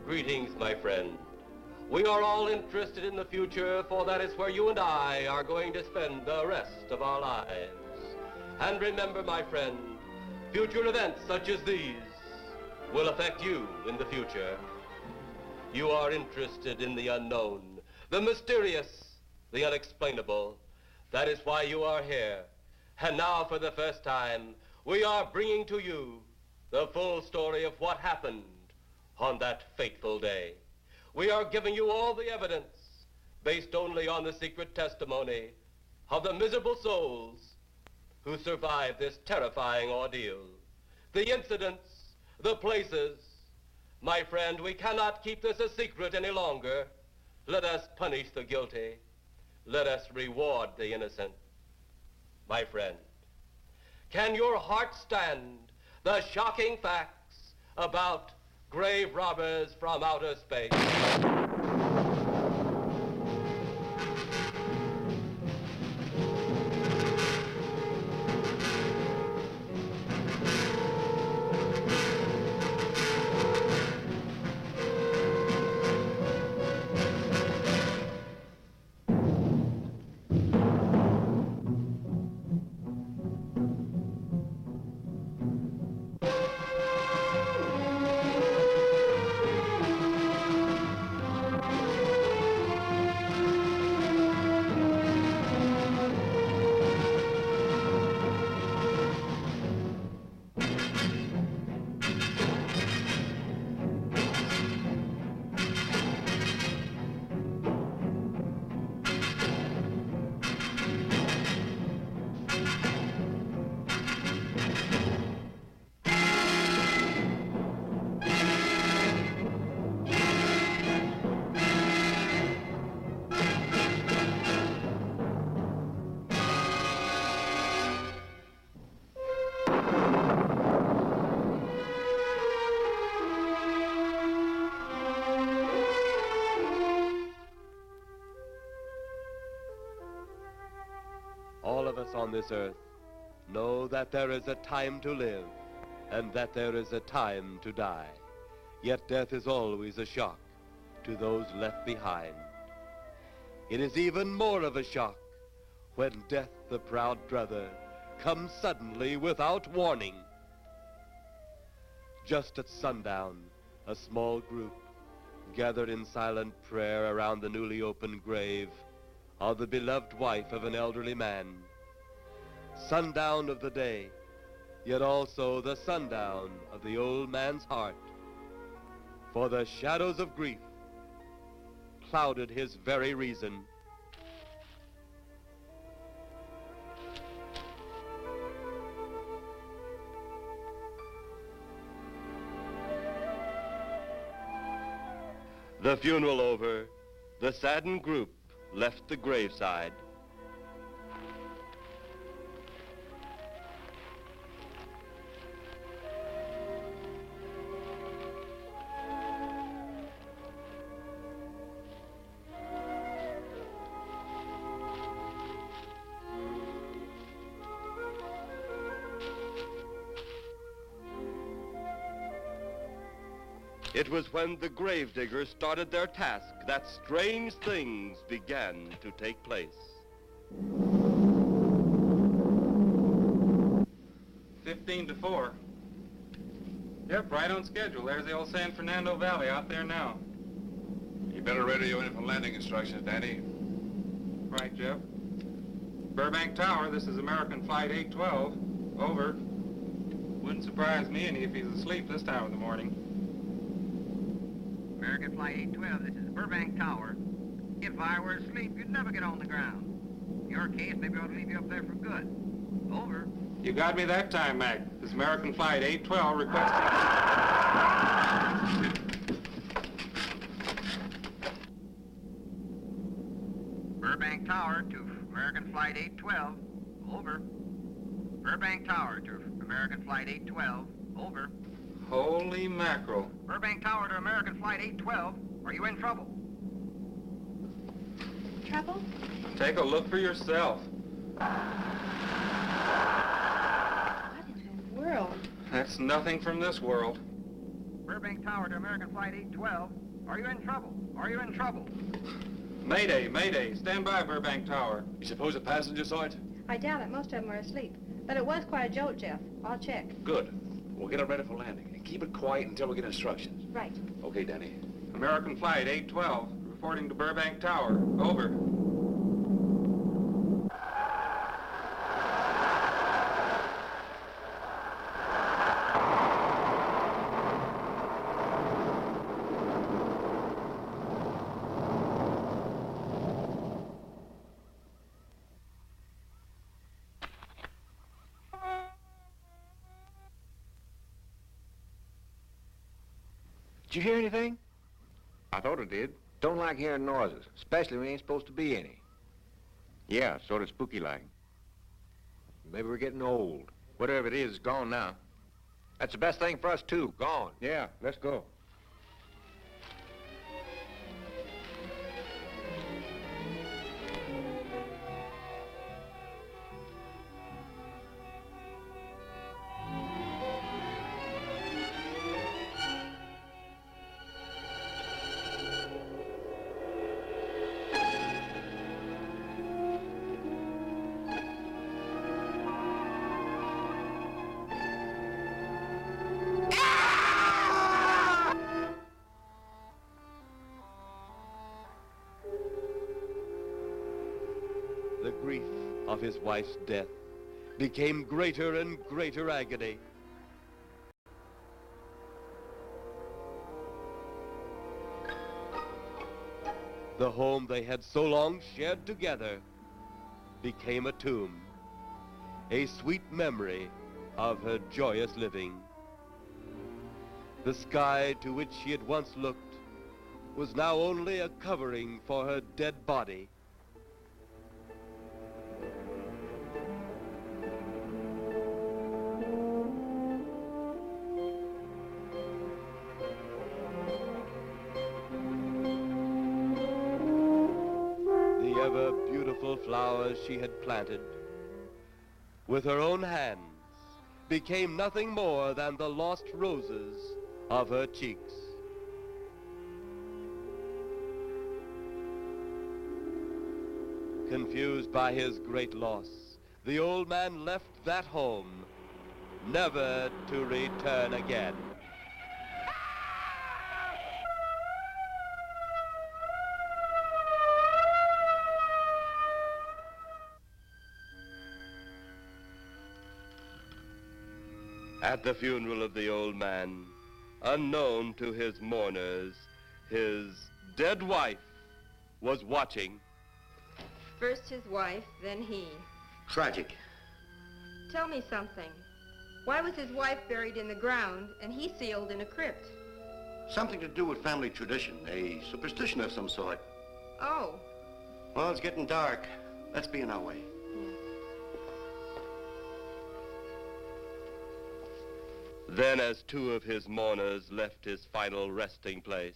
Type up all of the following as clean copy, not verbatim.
Greetings, my friend. We are all interested in the future, for that is where you and I are going to spend the rest of our lives. And remember, my friend, future events such as these will affect you in the future. You are interested in the unknown, the mysterious, the unexplainable. That is why you are here. And now, for the first time, we are bringing to you the full story of what happened on that fateful day. We are giving you all the evidence based only on the secret testimony of the miserable souls who survived this terrifying ordeal. The incidents, the places. My friend, we cannot keep this a secret any longer. Let us punish the guilty. Let us reward the innocent. My friend, can your heart stand the shocking facts about grave robbers from outer space? All of us on this earth know that there is a time to live and that there is a time to die. Yet death is always a shock to those left behind. It is even more of a shock when death, the proud brother, comes suddenly without warning. Just at sundown, a small group gathered in silent prayer around the newly opened grave of the beloved wife of an elderly man. Sundown of the day, yet also the sundown of the old man's heart. For the shadows of grief clouded his very reason. The funeral over, the saddened group left the graveside. It was when the gravediggers started their task that strange things began to take place. 15-4. Yep, right on schedule. There's the old San Fernando Valley out there now. You better radio in for landing instructions, Danny. Right, Jeff. Burbank Tower, this is American Flight 812. Over. Wouldn't surprise me any if he's asleep this time of the morning. American Flight 812, this is Burbank Tower. If I were asleep, you'd never get on the ground. In your case, maybe I ought to leave you up there for good. Over. You got me that time, Mac. This is American Flight 812 requesting... Burbank Tower to American Flight 812. Over. Burbank Tower to American Flight 812. Over. Holy mackerel. Burbank Tower to American Flight 812. Are you in trouble? Trouble? Take a look for yourself. What in the world? That's nothing from this world. Burbank Tower to American Flight 812. Are you in trouble? Are you in trouble? Mayday, mayday. Stand by, Burbank Tower. You suppose a passenger saw it? I doubt it. Most of them were asleep. But it was quite a jolt, Jeff. I'll check. Good. We'll get it ready for landing. And keep it quiet until we get instructions. Right. Okay, Danny. American Flight 812, reporting to Burbank Tower. Over. Did you hear anything? I thought it did. Don't like hearing noises, especially when there ain't supposed to be any. Yeah, sort of spooky-like. Maybe we're getting old. Whatever it is, it's gone now. That's the best thing for us, too. Gone. Yeah, let's go. The grief of his wife's death became greater and greater agony. The home they had so long shared together became a tomb, a sweet memory of her joyous living. The sky to which she had once looked was now only a covering for her dead body. The ever-beautiful flowers she had planted with her own hands became nothing more than the lost roses of her cheeks. Confused by his great loss, the old man left that home, never to return again. At the funeral of the old man, unknown to his mourners, his dead wife was watching. First his wife, then he. Tragic. Tell me something. Why was his wife buried in the ground and he sealed in a crypt? Something to do with family tradition, a superstition of some sort. Oh. Well, it's getting dark. Let's be on our way. Then, as two of his mourners left his final resting place,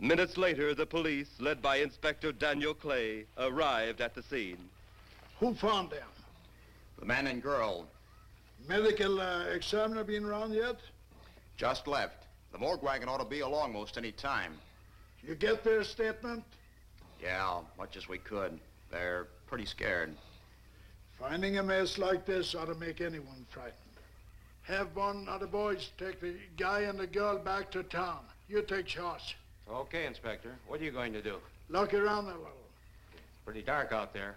minutes later, the police, led by Inspector Daniel Clay, arrived at the scene. Who found them? The man and girl. Medical examiner been around yet? Just left. The morgue wagon ought to be along most any time. You get their statement? Yeah, much as we could. They're pretty scared. Finding a mess like this ought to make anyone frightened. Have one of the boys take the guy and the girl back to town. You take charge. Okay, Inspector. What are you going to do? Look around a little. It's pretty dark out there.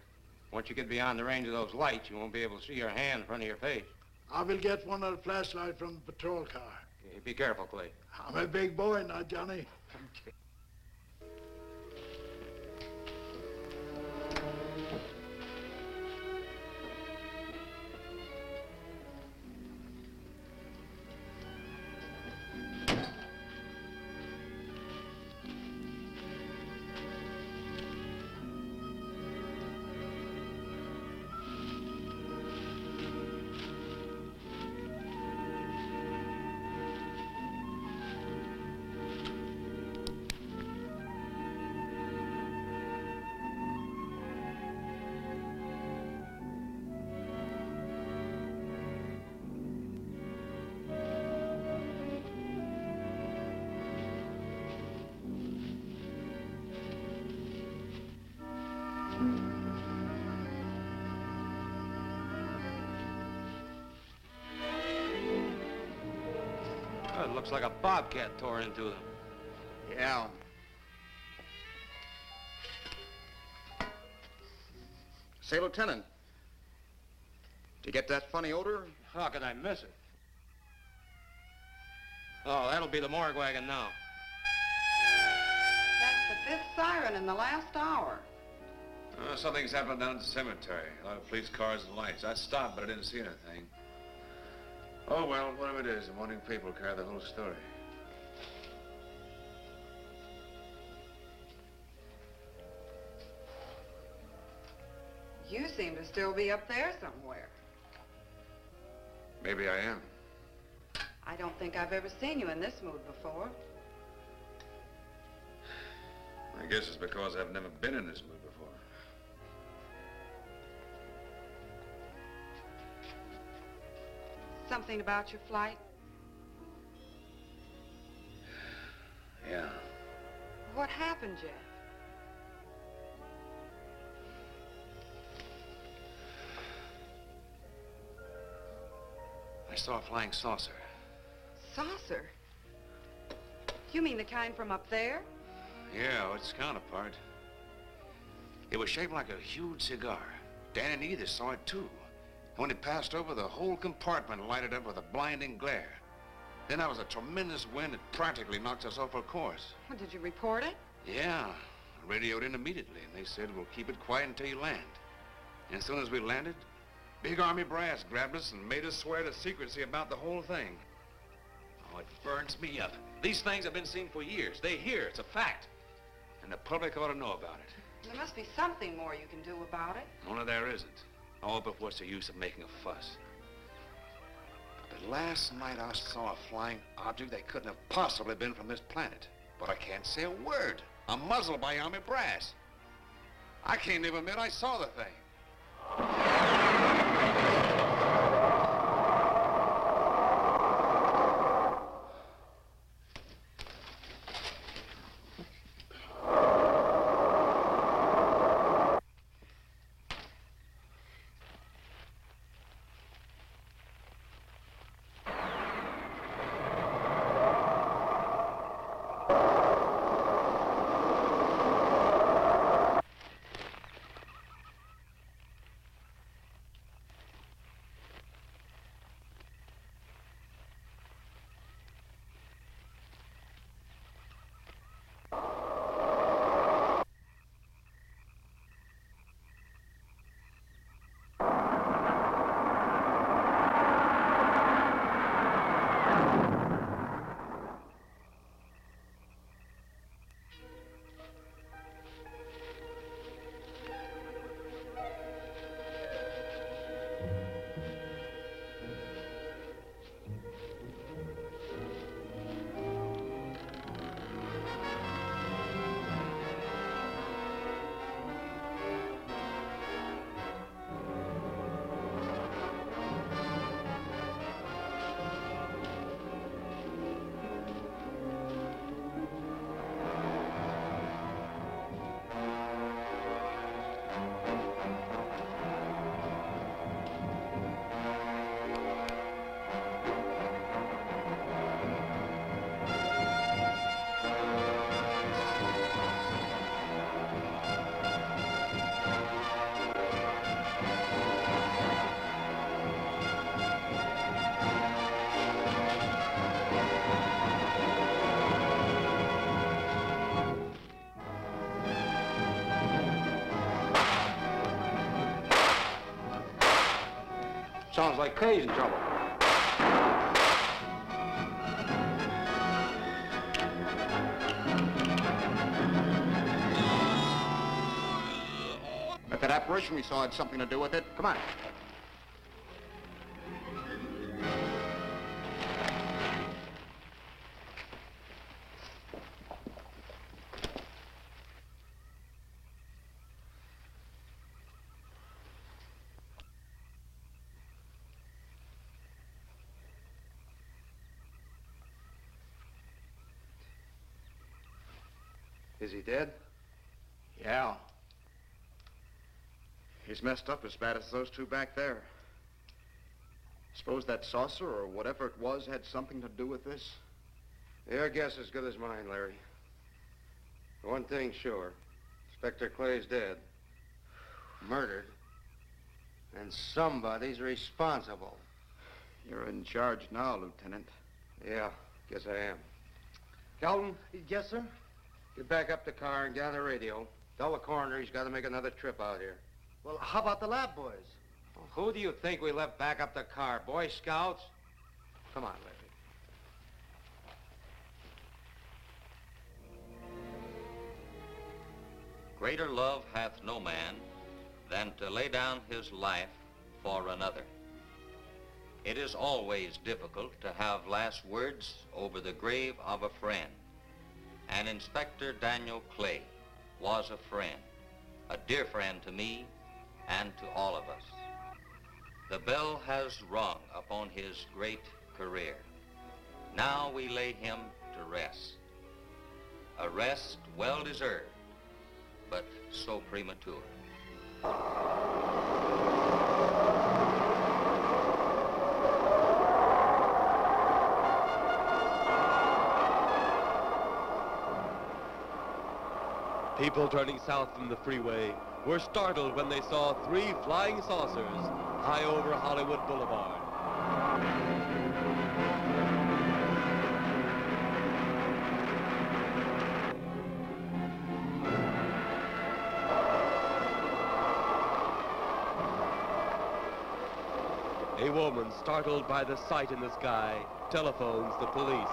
Once you get beyond the range of those lights, you won't be able to see your hand in front of your face. I will get one of the flashlight from the patrol car. Okay, be careful, Clay. I'm a big boy now, Johnny. It looks like a bobcat tore into them. Yeah. Say, Lieutenant, did you get that funny odor? How could I miss it? Oh, that'll be the morgue wagon now. That's the 5th siren in the last hour. Something's happened down at the cemetery. A lot of police cars and lights. I stopped, but I didn't see anything. Oh, well, whatever it is, the morning paper will carry the whole story. You seem to still be up there somewhere. Maybe I am. I don't think I've ever seen you in this mood before. I guess it's because I've never been in this mood before. Something about your flight? Yeah. What happened, Jeff? I saw a flying saucer. Saucer? You mean the kind from up there? Yeah, its counterpart. It was shaped like a huge cigar. Dan and Edith saw it, too. And when it passed over, the whole compartment lighted up with a blinding glare. Then there was a tremendous wind that practically knocked us off our course. Well, did you report it? Yeah. I radioed in immediately, and they said, we'll keep it quiet until you land. And as soon as we landed, big army brass grabbed us and made us swear to secrecy about the whole thing. Oh, it burns me up. These things have been seen for years. They hear, it's a fact. And the public ought to know about it. There must be something more you can do about it. Only there isn't. Oh, but what's the use of making a fuss? But last night I saw a flying object that couldn't have possibly been from this planet. But I can't say a word. I'm muzzled by army brass. I can't even admit I saw the thing. Sounds like crazy trouble. If that apparition we saw had something to do with it, come on. Is he dead? Yeah. He's messed up as bad as those two back there. Suppose that saucer or whatever it was had something to do with this? Your guess is as good as mine, Larry. One thing's sure. Inspector Clay's dead. Murdered. And somebody's responsible. You're in charge now, Lieutenant. Yeah, guess I am. Kelton? Yes, sir? Get back up the car and get on the radio. Tell the coroner he's got to make another trip out here. Well, how about the lab boys? Well, who do you think we left back up the car? Boy Scouts? Come on, Larry. Greater love hath no man than to lay down his life for another. It is always difficult to have last words over the grave of a friend. And Inspector Daniel Clay was a friend, a dear friend to me and to all of us. The bell has rung upon his great career. Now we lay him to rest. A rest well deserved, but so premature. People turning south from the freeway were startled when they saw 3 flying saucers high over Hollywood Boulevard. A woman, startled by the sight in the sky, telephones the police.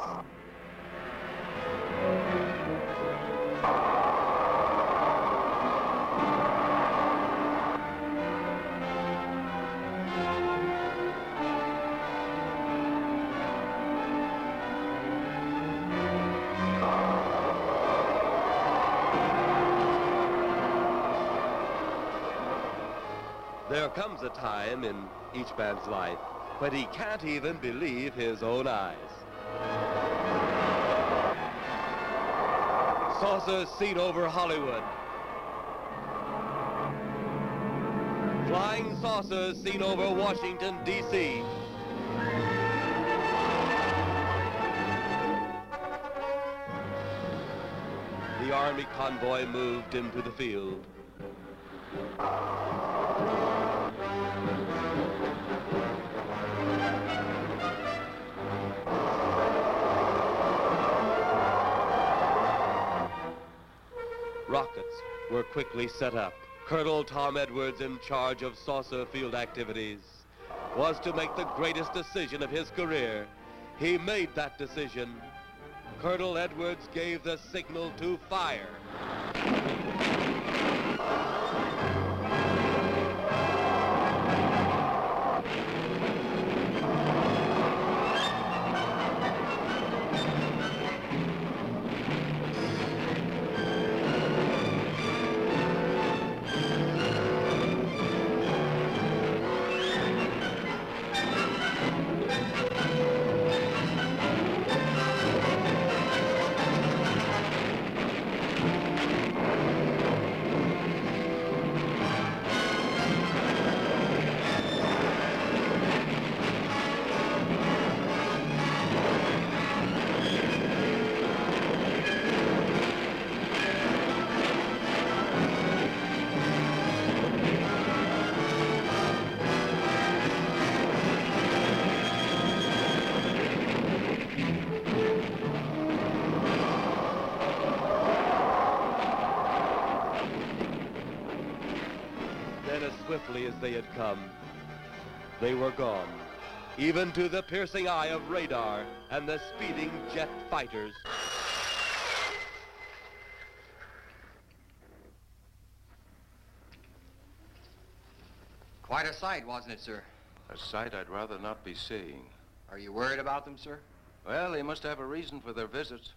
There comes a time in each man's life when he can't even believe his own eyes. Saucers seen over Hollywood. Flying saucers seen over Washington, D.C. The Army convoy moved into the field. Rockets were quickly set up. Colonel Tom Edwards, in charge of saucer field activities, was to make the greatest decision of his career. He made that decision. Colonel Edwards gave the signal to fire. As swiftly as they had come, they were gone, even to the piercing eye of radar and the speeding jet fighters. Quite a sight, wasn't it, sir? A sight I'd rather not be seeing. Are you worried about them, sir? Well, they must have a reason for their visits.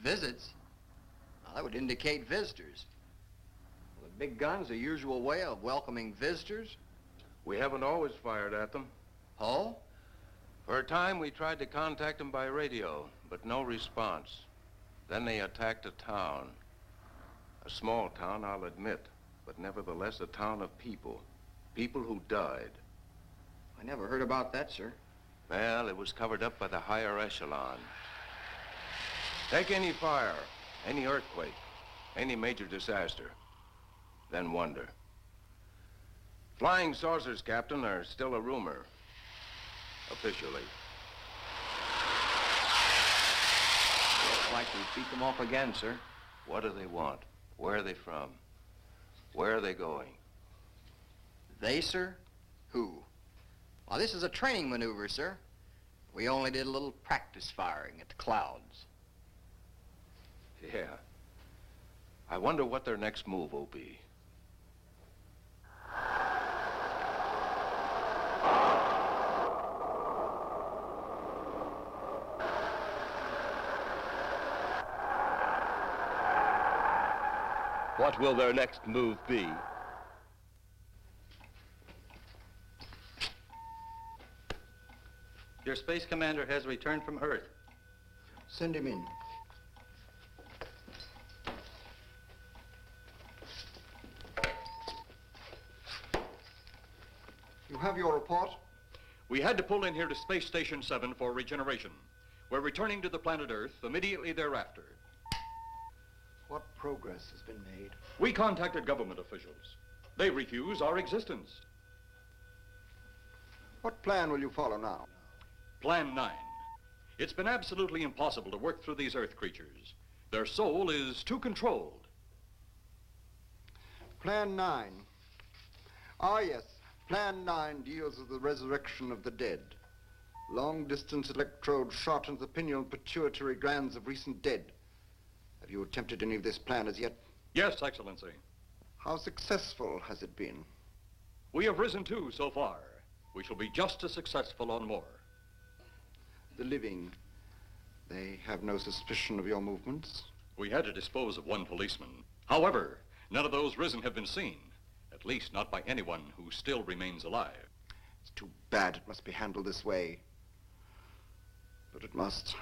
Visits? Well, that would indicate visitors. Well, the big gun's the usual way of welcoming visitors. We haven't always fired at them. Oh? For a time, we tried to contact them by radio, but no response. Then they attacked a town. A small town, I'll admit, but nevertheless a town of people. People who died. I never heard about that, sir. Well, it was covered up by the higher echelon. Take any fire, any earthquake, any major disaster, then wonder. Flying saucers, Captain, are still a rumor. Officially. Looks like we beat them off again, sir. What do they want? Where are they from? Where are they going? They, sir? Who? Well, this is a training maneuver, sir. We only did a little practice firing at the clouds. Yeah. I wonder what their next move will be. What will their next move be? Your space commander has returned from Earth. Send him in. You have your report? We had to pull in here to Space Station 7 for regeneration. We're returning to the planet Earth immediately thereafter. What progress has been made? We contacted government officials. They refuse our existence. What plan will you follow now? Plan 9. It's been absolutely impossible to work through these Earth creatures. Their soul is too controlled. Plan 9. Ah, yes. Plan 9 deals with the resurrection of the dead. Long-distance electrode shot into the pineal pituitary glands of recent dead. Have you attempted any of this plan as yet? Yes, Excellency. How successful has it been? We have risen too so far. We shall be just as successful on more. The living, they have no suspicion of your movements? We had to dispose of one policeman. However, none of those risen have been seen. At least not by anyone who still remains alive. It's too bad it must be handled this way. But it must.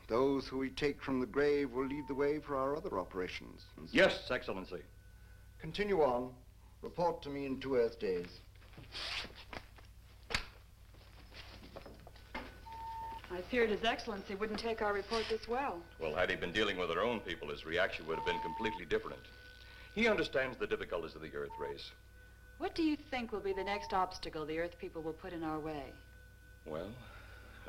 Those who we take from the grave will lead the way for our other operations. Yes, Excellency. Continue on. Report to me in 2 Earth days. I feared His Excellency wouldn't take our report this well. Well, had he been dealing with our own people, his reaction would have been completely different. He understands the difficulties of the Earth race. What do you think will be the next obstacle the Earth people will put in our way? Well,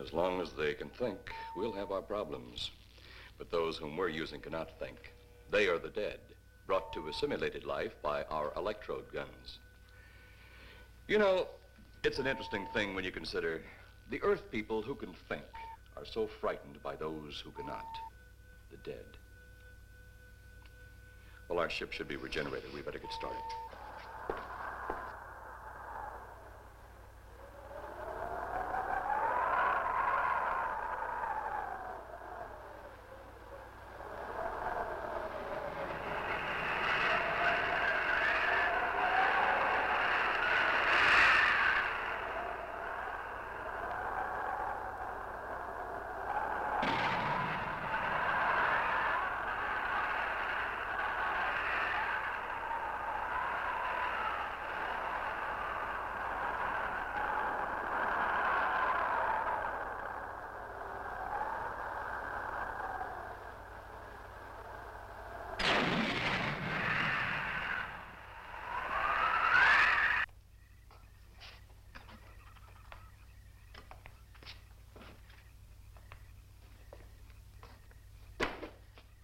as long as they can think, we'll have our problems. But those whom we're using cannot think. They are the dead, brought to a simulated life by our electrode guns. You know, it's an interesting thing when you consider the Earth people who can think are so frightened by those who cannot, the dead. Well, our ship should be regenerated. We better get started.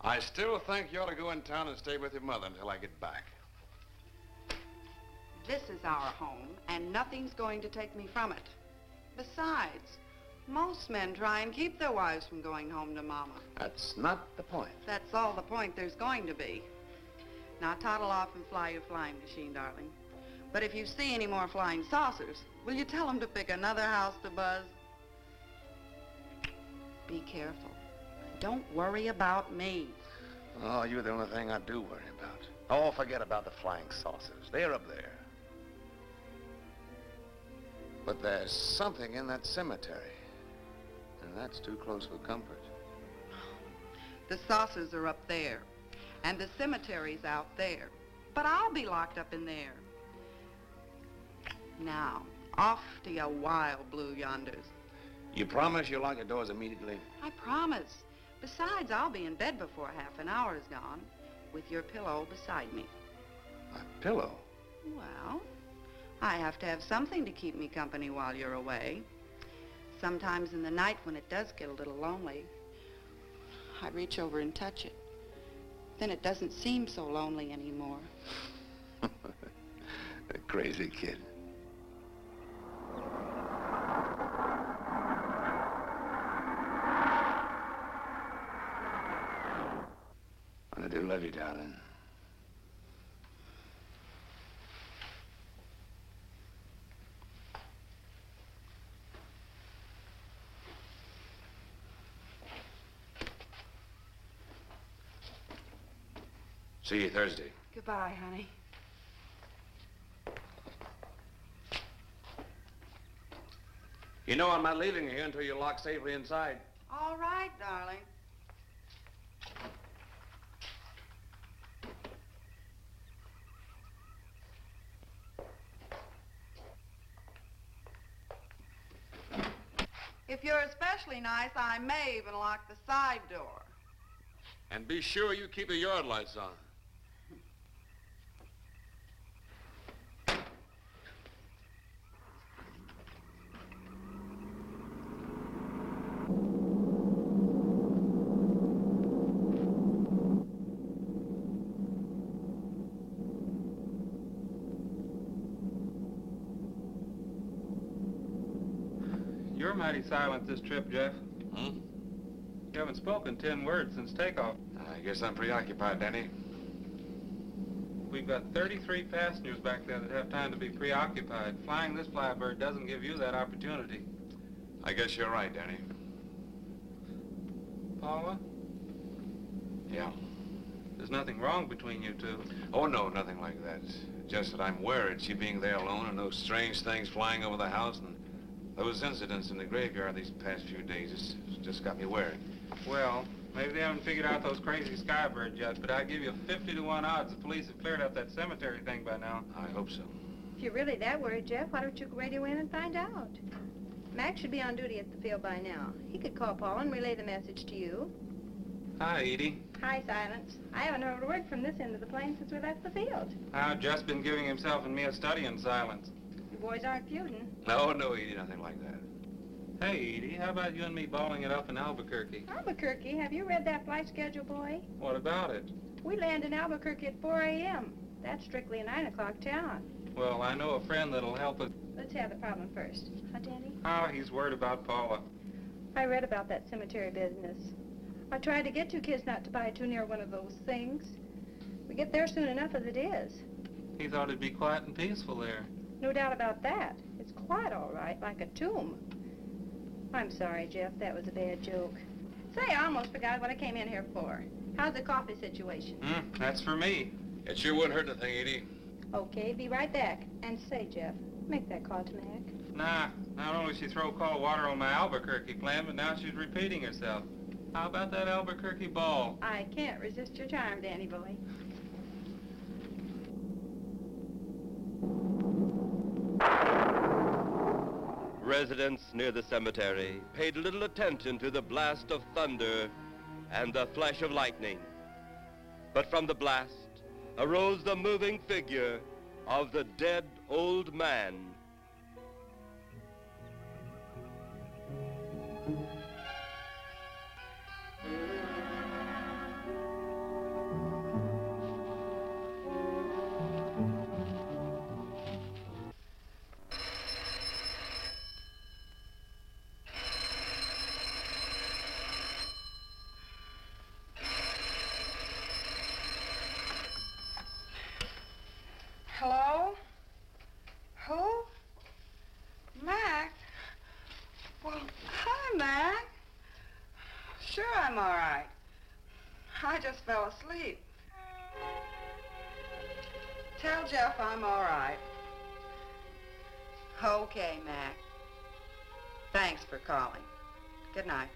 I still think you ought to go in town and stay with your mother until I get back. This is our home, and nothing's going to take me from it. Besides, most men try and keep their wives from going home to Mama. That's not the point. That's all the point there's going to be. Now toddle off and fly your flying machine, darling. But if you see any more flying saucers, will you tell them to pick another house to buzz? Be careful. Don't worry about me. Oh, you're the only thing I do worry about. Oh, forget about the flying saucers. They're up there. But there's something in that cemetery. And that's too close for comfort. The saucers are up there, and the cemetery's out there. But I'll be locked up in there. Now, off to your wild blue yonders. You promise you'll lock your doors immediately? I promise. Besides, I'll be in bed before half an hour is gone, with your pillow beside me. My pillow? Well, I have to have something to keep me company while you're away. Sometimes in the night when it does get a little lonely, I reach over and touch it. Then it doesn't seem so lonely anymore. A crazy kid. I do love you, darling. See you Thursday. Goodbye, honey. You know I'm not leaving you here until you're locked safely inside. All right, darling. If you're especially nice, I may even lock the side door. And be sure you keep the yard lights on. You're mighty silent this trip, Jeff. Hmm? You haven't spoken 10 words since takeoff. I guess I'm preoccupied, Danny. We've got 33 passengers back there that have time to be preoccupied. Flying this flybird doesn't give you that opportunity. I guess you're right, Danny. Paula? Yeah. There's nothing wrong between you two. Oh, no, nothing like that. Just that I'm worried, she being there alone and those strange things flying over the house and those incidents in the graveyard these past few days. It's just got me worried. Well, maybe they haven't figured out those crazy skybirds yet, but I give you 50 to 1 odds the police have cleared up that cemetery thing by now. I hope so. If you're really that worried, Jeff, why don't you radio in and find out? Mac should be on duty at the field by now. He could call Paul and relay the message to you. Hi, Edie. Hi, Silence. I haven't heard a word from this end of the plane since we left the field. I've just been giving himself and me a study in silence. You boys aren't feuding. No, Edie, nothing like that. Hey, Edie, how about you and me balling it up in Albuquerque? Albuquerque? Have you read that flight schedule, boy? What about it? We land in Albuquerque at 4 a.m. That's strictly a 9 o'clock town. Well, I know a friend that'll help us. Let's have the problem first. Huh, Danny? Oh, he's worried about Paula. I read about that cemetery business. I tried to get you kids not to buy too near one of those things. We get there soon enough as it is. He thought it'd be quiet and peaceful there. No doubt about that. It's quite all right, like a tomb. I'm sorry, Jeff. That was a bad joke. Say, I almost forgot what I came in here for. How's the coffee situation? That's for me. It sure wouldn't hurt anything, Edie. Okay, be right back. And say, Jeff, make that call to Mac. Nah, not only she throw cold water on my Albuquerque plan, but now she's repeating herself. How about that Albuquerque ball? I can't resist your charm, Danny boy. Residents near the cemetery paid little attention to the blast of thunder and the flash of lightning. But from the blast arose the moving figure of the dead old man. just fell asleep. Tell Jeff I'm all right. Okay, Mac. Thanks for calling. Good night.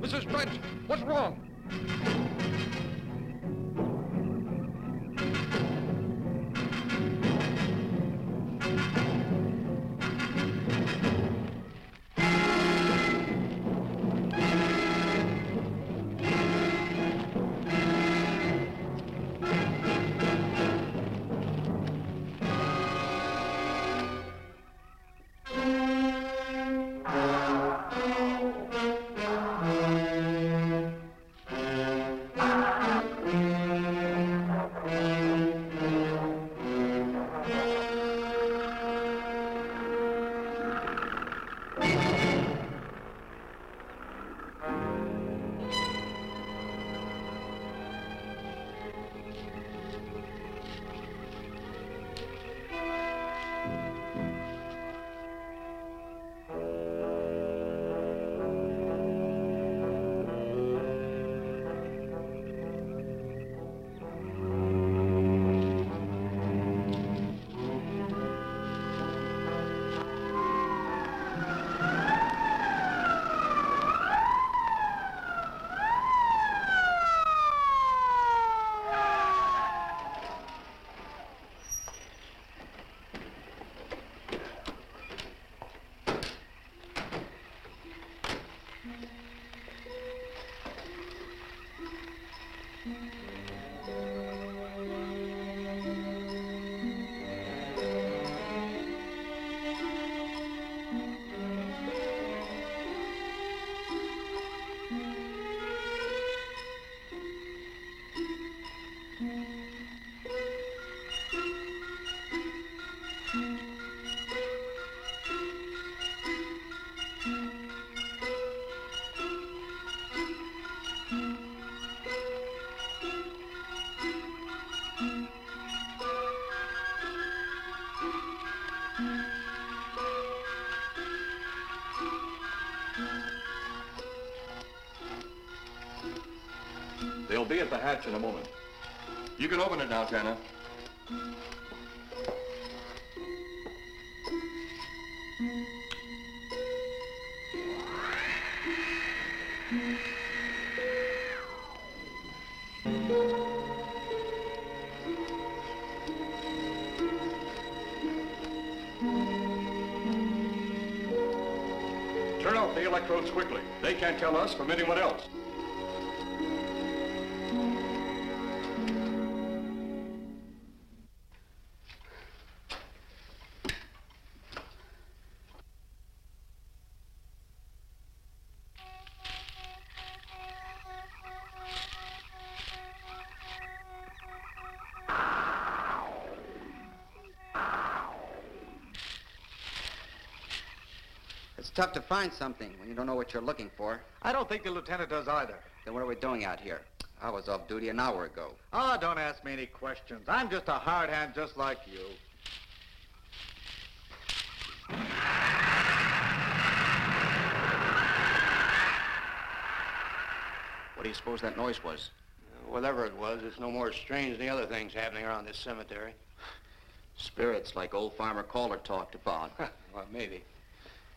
Mrs. Trent, what's wrong? They'll be at the hatch in a moment. You can open it now, Tanner. Turn off the electrodes quickly. They can't tell us from anyone else. It's tough to find something when you don't know what you're looking for. I don't think the lieutenant does either. Then what are we doing out here? I was off duty an hour ago. Oh, don't ask me any questions. I'm just a hard hand just like you. What do you suppose that noise was? Whatever it was, it's no more strange than the other things happening around this cemetery. Spirits like old Farmer Calder talked about. Well, maybe.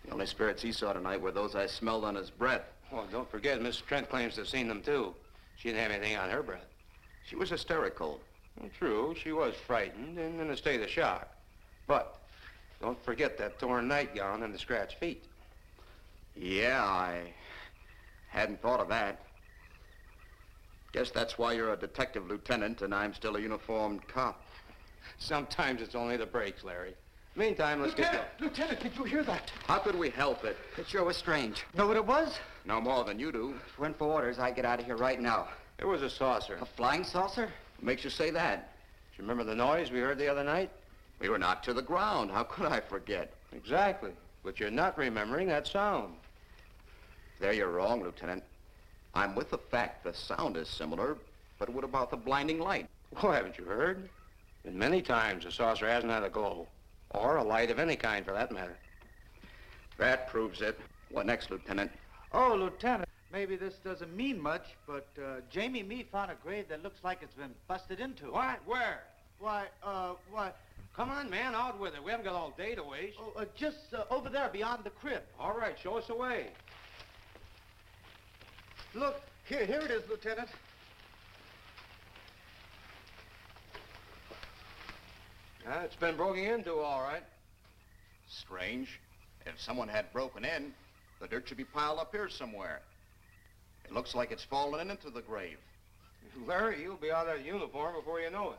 The only spirits he saw tonight were those I smelled on his breath. Well, don't forget, Miss Trent claims to have seen them, too. She didn't have anything on her breath. She was hysterical. Well, true, she was frightened and in a state of shock. But don't forget that torn nightgown and the scratched feet. Yeah, I hadn't thought of that. Guess that's why you're a detective lieutenant and I'm still a uniformed cop. Sometimes it's only the breaks, Larry. Meantime, let's get going. Lieutenant, did you hear that? How could we help it? It sure was strange. Know what it was? No more than you do. Went for orders. I get out of here right now. It was a saucer. A flying saucer? What makes you say that? Do you remember the noise we heard the other night? We were knocked to the ground. How could I forget? Exactly. But you're not remembering that sound. There you're wrong, Lieutenant. I'm with the fact the sound is similar, but what about the blinding light? Oh, haven't you heard? Been many times the saucer hasn't had a glow. Or a light of any kind, for that matter. That proves it. What next, Lieutenant? Oh, Lieutenant, maybe this doesn't mean much, but Jamie Mee found a grave that looks like it's been busted into. What? Where? Why? Come on, man, out with it. We haven't got all day to waste. Oh, just over there beyond the crib. All right, show us the way. Look, here it is, Lieutenant. It's been broken into, all right. Strange. If someone had broken in, the dirt should be piled up here somewhere. It looks like it's fallen into the grave. Larry, you'll be out of uniform before you know it.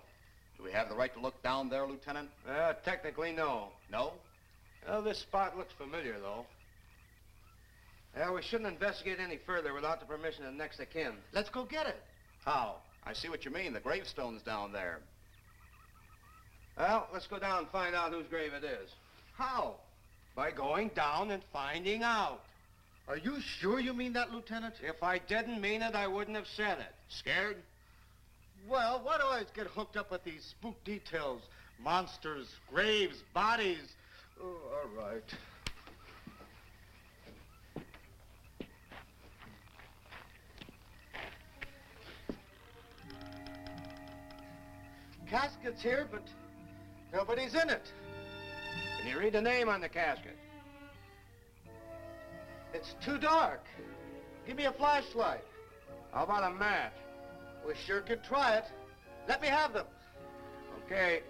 Do we have the right to look down there, Lieutenant? Technically, no. No? Well, this spot looks familiar, though. We shouldn't investigate any further without the permission of next of kin. Let's go get it. How? I see what you mean. The gravestone's down there. Well, let's go down and find out whose grave it is. How? By going down and finding out. Are you sure you mean that, Lieutenant? If I didn't mean it, I wouldn't have said it. Scared? Well, why do I always get hooked up with these spook details? Monsters, graves, bodies. Oh, all right. Casket's here, but nobody's in it. Can you read the name on the casket? It's too dark. Give me a flashlight. How about a match? We sure could try it. Let me have them. Okay.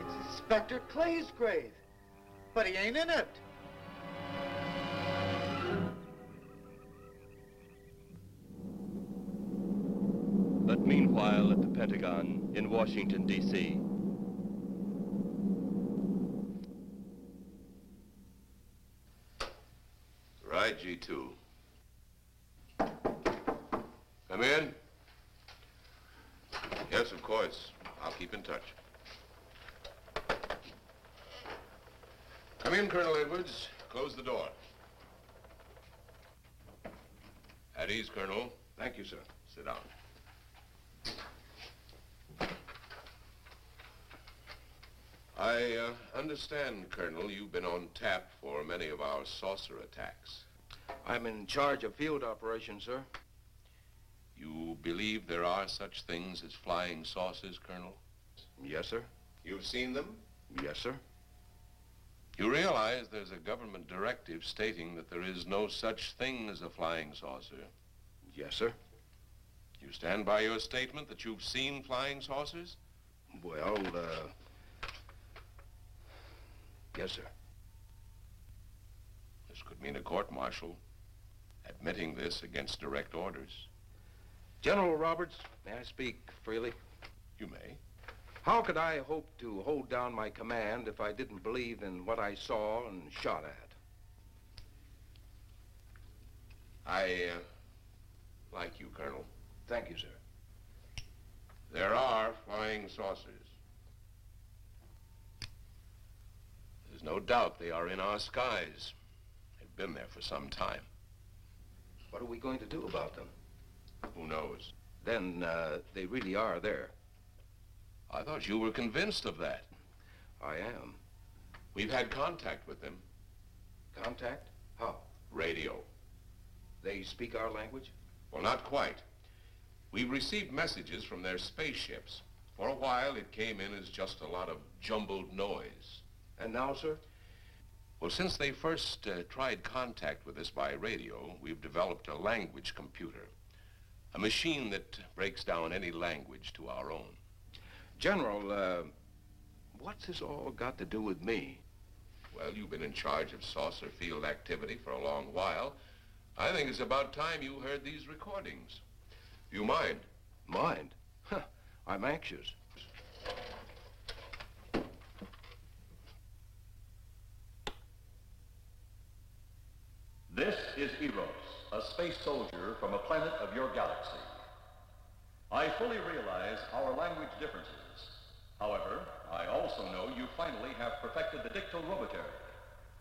It's Inspector Clay's grave, but he ain't in it. But meanwhile, at the Pentagon in Washington, D.C. Right, G2. Come in. Yes, of course. I'll keep in touch. Come in, Colonel Edwards. Close the door. At ease, Colonel. Thank you, sir. Sit down. I understand, Colonel, you've been on tap for many of our saucer attacks. I'm in charge of field operations, sir. You believe there are such things as flying saucers, Colonel? Yes, sir. You've seen them? Yes, sir. You realize there's a government directive stating that there is no such thing as a flying saucer? Yes, sir. You stand by your statement that you've seen flying saucers? Well, yes, sir. This could mean a court-martial, admitting this against direct orders. General Roberts, may I speak freely? You may. How could I hope to hold down my command if I didn't believe in what I saw and shot at? I like you, Colonel. Thank you, sir. There are flying saucers. There's no doubt they are in our skies. They've been there for some time. What are we going to do about them? Who knows? Then, they really are there. I thought you were convinced of that. I am. We've had contact with them. Contact? How? Radio. They speak our language? Well, not quite. We've received messages from their spaceships. For a while, it came in as just a lot of jumbled noise. And now, sir? Well, since they first tried contact with us by radio, we've developed a language computer. A machine that breaks down any language to our own. General, what's this all got to do with me? Well, you've been in charge of saucer field activity for a long while. I think it's about time you heard these recordings. You mind? Mind? Huh, I'm anxious. This is Eros, a space soldier from a planet of your galaxy. I fully realize our language differences. However, I also know you finally have perfected the dictorobotery,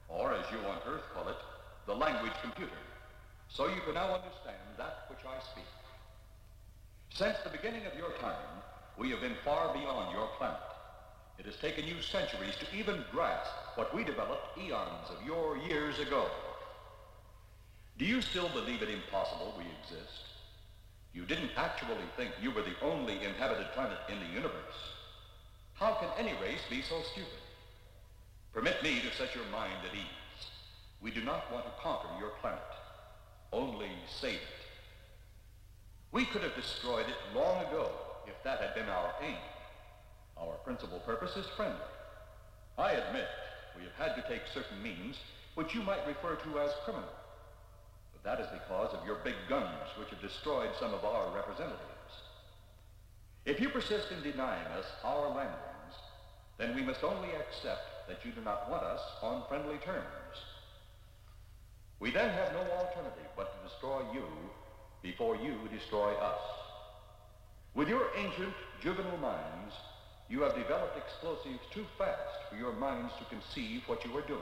or as you on Earth call it, the language computer. So you can now understand that which I speak. Since the beginning of your time, we have been far beyond your planet. It has taken you centuries to even grasp what we developed eons of your years ago. Do you still believe it impossible we exist? You didn't actually think you were the only inhabited planet in the universe. How can any race be so stupid? Permit me to set your mind at ease. We do not want to conquer your planet, only save it. We could have destroyed it long ago if that had been our aim. Our principal purpose is friendly. I admit we have had to take certain means which you might refer to as criminal. But that is because of your big guns which have destroyed some of our representatives. If you persist in denying us our landings, then we must only accept that you do not want us on friendly terms. We then have no alternative but to destroy you before you destroy us. With your ancient, juvenile minds, you have developed explosives too fast for your minds to conceive what you are doing.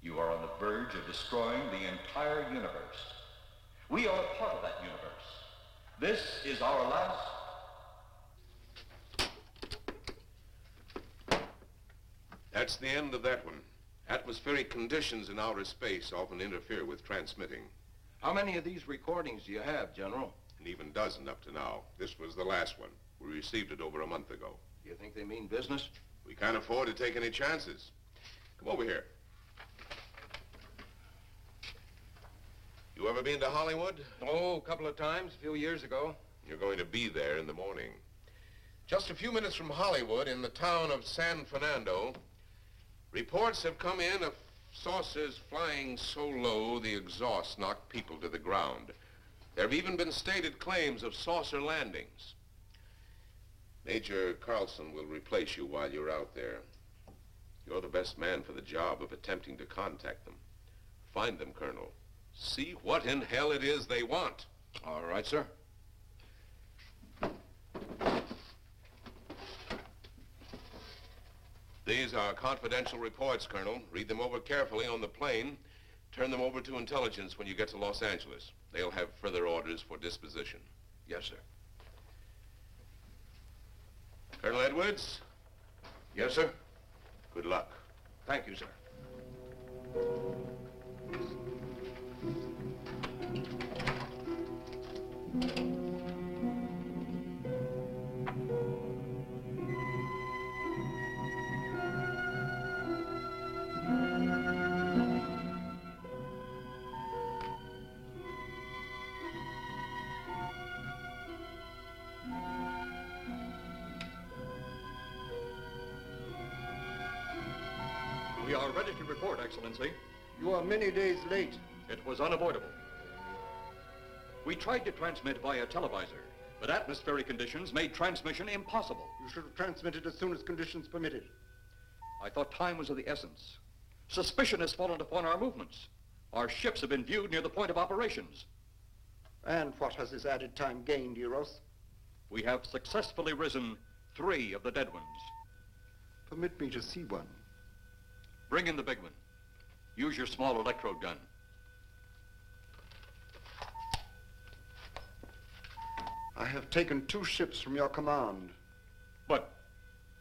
You are on the verge of destroying the entire universe. We are a part of that universe. This is our last... That's the end of that one. Atmospheric conditions in outer space often interfere with transmitting. How many of these recordings do you have, General? An even dozen up to now. This was the last one. We received it over a month ago. Do you think they mean business? We can't afford to take any chances. Come over here. You ever been to Hollywood? Oh, a couple of times, a few years ago. You're going to be there in the morning. Just a few minutes from Hollywood, in the town of San Fernando, reports have come in of saucers flying so low the exhaust knocked people to the ground. There have even been stated claims of saucer landings. Major Carlson will replace you while you're out there. You're the best man for the job of attempting to contact them. Find them, Colonel. See what in hell it is they want. All right, sir. These are confidential reports, Colonel. Read them over carefully on the plane. Turn them over to intelligence when you get to Los Angeles. They'll have further orders for disposition. Yes, sir. Colonel Edwards? Yes, sir. Good luck. Thank you, sir. We are ready to report, Excellency. You are many days late. It was unavoidable. We tried to transmit via televisor, but atmospheric conditions made transmission impossible. You should have transmitted as soon as conditions permitted. I thought time was of the essence. Suspicion has fallen upon our movements. Our ships have been viewed near the point of operations. And what has this added time gained, Eros? We have successfully risen 3 of the dead ones. Permit me to see one. Bring in the big one. Use your small electrode gun. I have taken 2 ships from your command. But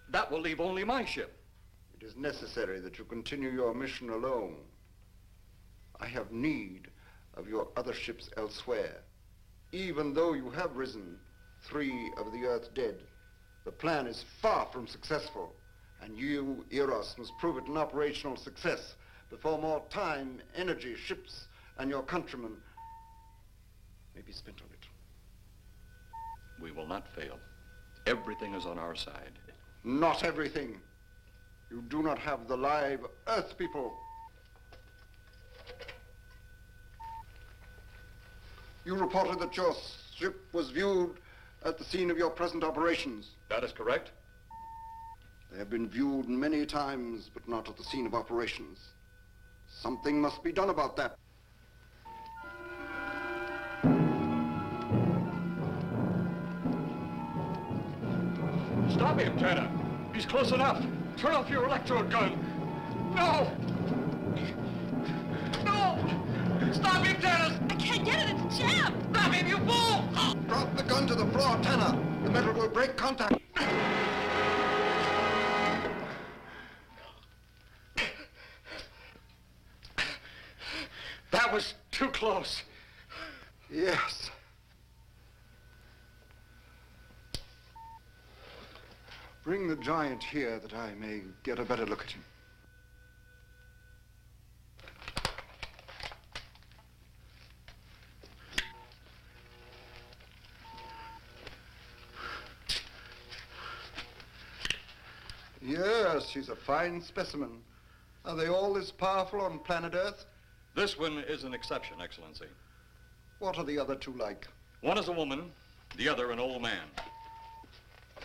that will leave only my ship. It is necessary that you continue your mission alone. I have need of your other ships elsewhere. Even though you have risen 3 of the Earth's dead, the plan is far from successful. And you, Eros, must prove it an operational success before more time, energy, ships, and your countrymen may be spent on it. We will not fail. Everything is on our side. Not everything. You do not have the live Earth people. You reported that your ship was viewed at the scene of your present operations. That is correct. They have been viewed many times, but not at the scene of operations. Something must be done about that. Stop him, Tanner. He's close enough. Turn off your electrode gun. No! No! Stop him, Tanner! I can't get it. It's jammed. Stop him, you fool! Drop the gun to the floor, Tanner. The metal will break contact. That was too close. Yes. Bring the giant here that I may get a better look at him. Yes, he's a fine specimen. Are they all this powerful on planet Earth? This one is an exception, Excellency. What are the other 2 like? One is a woman, the other an old man.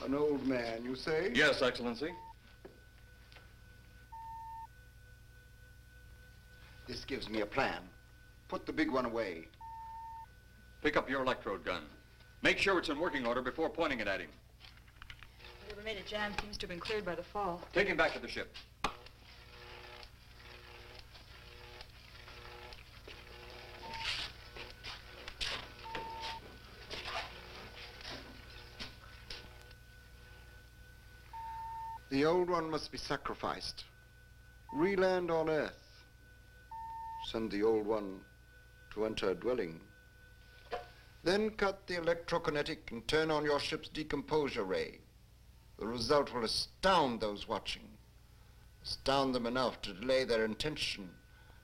An old man, you say? Yes, Excellency. This gives me a plan. Put the big one away. Pick up your electrode gun. Make sure it's in working order before pointing it at him. Whatever made it jam seems to have been cleared by the fall. Take him back to the ship. The old one must be sacrificed. Re-land on Earth. Send the old one to enter a dwelling. Then cut the electrokinetic and turn on your ship's decomposure ray. The result will astound those watching. Astound them enough to delay their intention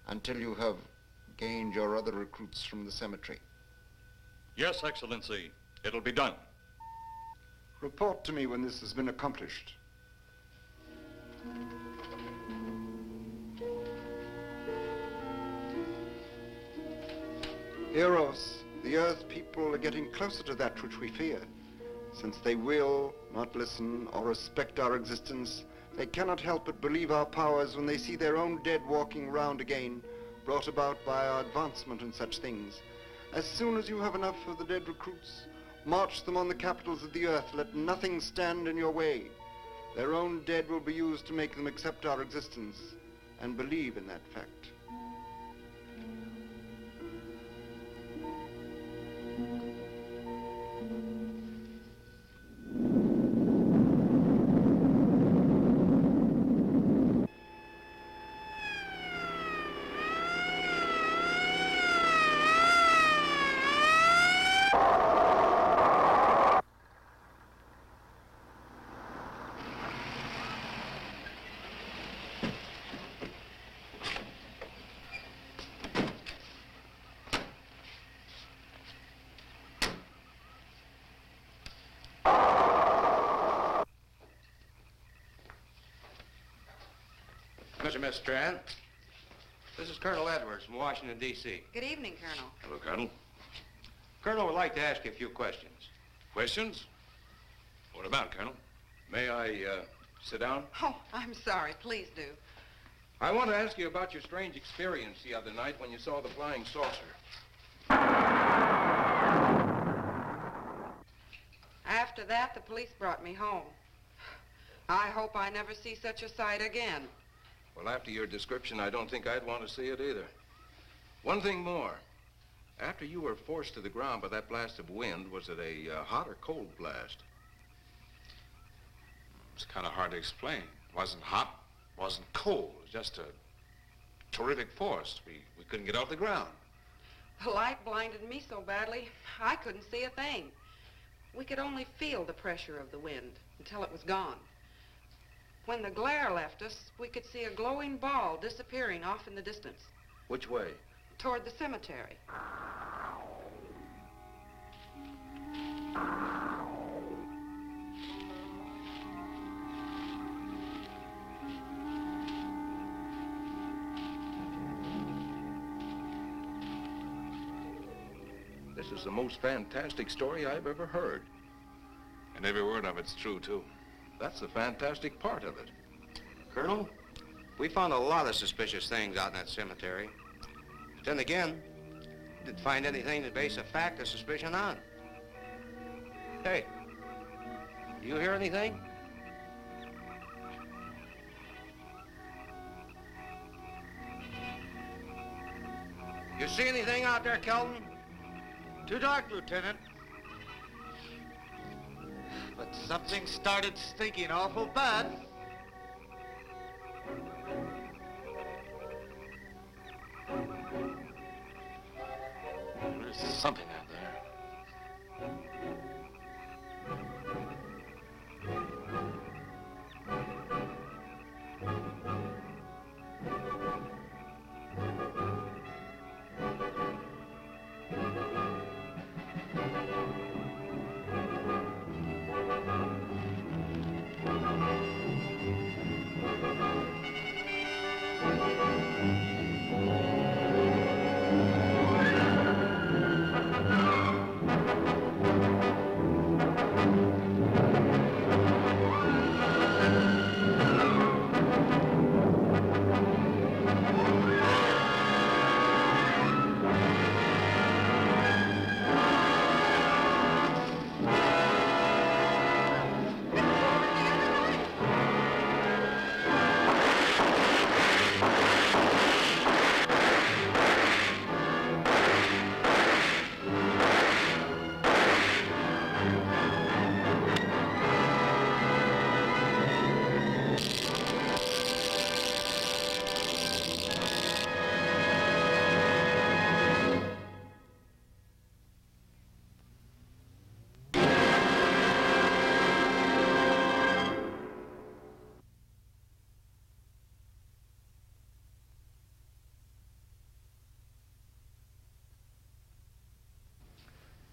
until you have gained your other recruits from the cemetery. Yes, Excellency. It'll be done. Report to me when this has been accomplished. Eros, the Earth people are getting closer to that which we fear. Since they will not listen or respect our existence, they cannot help but believe our powers when they see their own dead walking round again, brought about by our advancement and such things. As soon as you have enough of the dead recruits, march them on the capitals of the Earth. Let nothing stand in your way. Their own dead will be used to make them accept our existence and believe in that fact. Mr. Miss Strand, this is Colonel Edwards from Washington, D.C. Good evening, Colonel. Hello, Colonel. Colonel would like to ask you a few questions. Questions? What about, Colonel? May I, sit down? Oh, I'm sorry. Please do. I want to ask you about your strange experience the other night when you saw the flying saucer. After that, the police brought me home. I hope I never see such a sight again. Well, after your description, I don't think I'd want to see it either. One thing more. After you were forced to the ground by that blast of wind, was it a hot or cold blast? It's kind of hard to explain. It wasn't hot, wasn't cold. It was just a terrific force. We couldn't get off the ground. The light blinded me so badly, I couldn't see a thing. We could only feel the pressure of the wind until it was gone. When the glare left us, we could see a glowing ball disappearing off in the distance. Which way? Toward the cemetery. This is the most fantastic story I've ever heard. And every word of it's true, too. That's the fantastic part of it. Colonel, we found a lot of suspicious things out in that cemetery. Then again, didn't find anything to base a fact or suspicion on. Hey, you hear anything? You see anything out there, Kelton? Too dark, Lieutenant. But something started stinking awful bad. There's something out there.